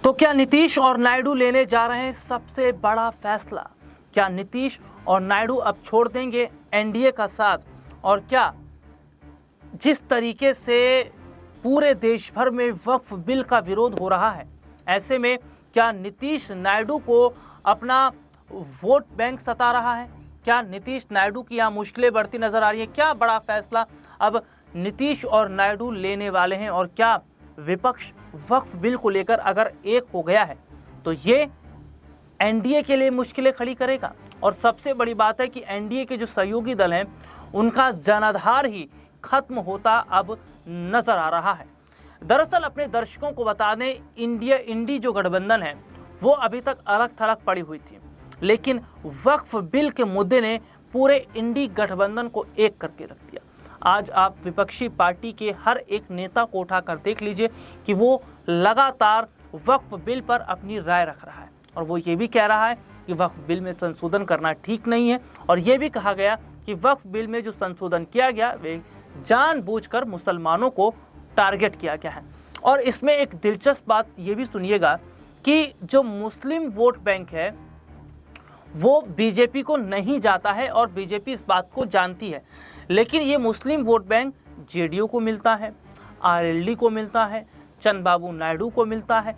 तो क्या नीतीश और नायडू लेने जा रहे हैं सबसे बड़ा फैसला? क्या नीतीश और नायडू अब छोड़ देंगे एनडीए का साथ? और क्या जिस तरीके से पूरे देश भर में वक्फ बिल का विरोध हो रहा है, ऐसे में क्या नीतीश नायडू को अपना वोट बैंक सता रहा है? क्या नीतीश नायडू की यहाँ मुश्किलें बढ़ती नजर आ रही है? क्या बड़ा फैसला अब नीतीश और नायडू लेने वाले हैं? और क्या विपक्ष वक्फ बिल को लेकर अगर एक हो गया है तो ये एनडीए के लिए मुश्किलें खड़ी करेगा? और सबसे बड़ी बात है कि एनडीए के जो सहयोगी दल हैं उनका जनाधार ही खत्म होता अब नजर आ रहा है। दरअसल अपने दर्शकों को बता दें, इंडी जो गठबंधन है वो अभी तक अलग थलग पड़ी हुई थी, लेकिन वक्फ बिल के मुद्दे ने पूरे इंडी गठबंधन को एक करके रख दिया। आज आप विपक्षी पार्टी के हर एक नेता को उठाकर देख लीजिए कि वो लगातार वक्फ बिल पर अपनी राय रख रहा है, और वो ये भी कह रहा है कि वक्फ बिल में संशोधन करना ठीक नहीं है, और ये भी कहा गया कि वक्फ बिल में जो संशोधन किया गया वे जानबूझकर मुसलमानों को टारगेट किया गया है। और इसमें एक दिलचस्प बात ये भी सुनिएगा कि जो मुस्लिम वोट बैंक है वो बीजेपी को नहीं जाता है, और बीजेपी इस बात को जानती है, लेकिन ये मुस्लिम वोट बैंक जेडीयू को मिलता है, आरएलडी को मिलता है, चंद्रबाबू नायडू को मिलता है,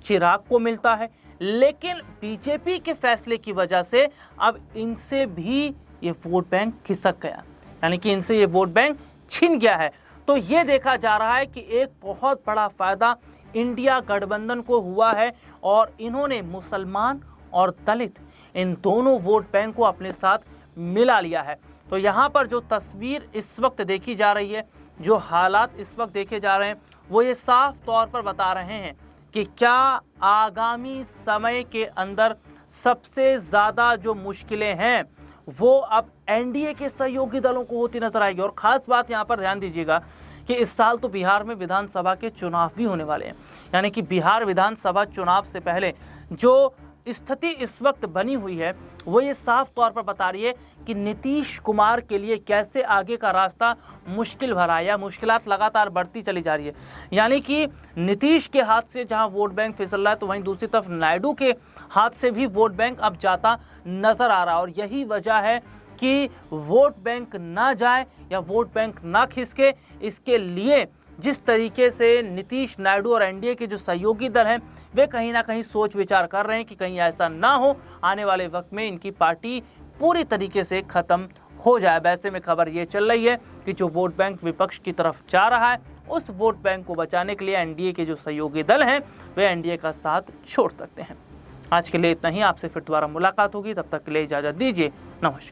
चिराग को मिलता है, लेकिन बीजेपी के फैसले की वजह से अब इनसे भी ये वोट बैंक खिसक गया, यानी कि इनसे ये वोट बैंक छिन गया है। तो ये देखा जा रहा है कि एक बहुत बड़ा फायदा इंडिया गठबंधन को हुआ है, और इन्होंने मुसलमान और दलित इन दोनों वोट बैंक को अपने साथ मिला लिया है। तो यहाँ पर जो तस्वीर इस वक्त देखी जा रही है, जो हालात इस वक्त देखे जा रहे हैं, वो ये साफ तौर पर बता रहे हैं कि क्या आगामी समय के अंदर सबसे ज़्यादा जो मुश्किलें हैं वो अब एनडीए के सहयोगी दलों को होती नजर आएगी। और ख़ास बात यहाँ पर ध्यान दीजिएगा कि इस साल तो बिहार में विधानसभा के चुनाव भी होने वाले हैं, यानी कि बिहार विधानसभा चुनाव से पहले जो स्थिति इस वक्त बनी हुई है वो ये साफ तौर पर बता रही है कि नीतीश कुमार के लिए कैसे आगे का रास्ता मुश्किल भरा है, या मुश्किलात लगातार बढ़ती चली जा रही है। यानी कि नीतीश के हाथ से जहां वोट बैंक फिसल रहा है, तो वहीं दूसरी तरफ नायडू के हाथ से भी वोट बैंक अब जाता नजर आ रहा है। और यही वजह है कि वोट बैंक ना जाए या वोट बैंक ना खिसके, इसके लिए जिस तरीके से नीतीश नायडू और एनडीए के जो सहयोगी दल हैं वे कहीं ना कहीं सोच विचार कर रहे हैं कि कहीं ऐसा ना हो आने वाले वक्त में इनकी पार्टी पूरी तरीके से खत्म हो जाए। वैसे में खबर ये चल रही है कि जो वोट बैंक विपक्ष की तरफ जा रहा है, उस वोट बैंक को बचाने के लिए एनडीए के जो सहयोगी दल हैं वे एनडीए का साथ छोड़ सकते हैं। आज के लिए इतना ही, आपसे फिर दोबारा मुलाकात होगी, तब तक के लिए इजाजत दीजिए, नमस्कार।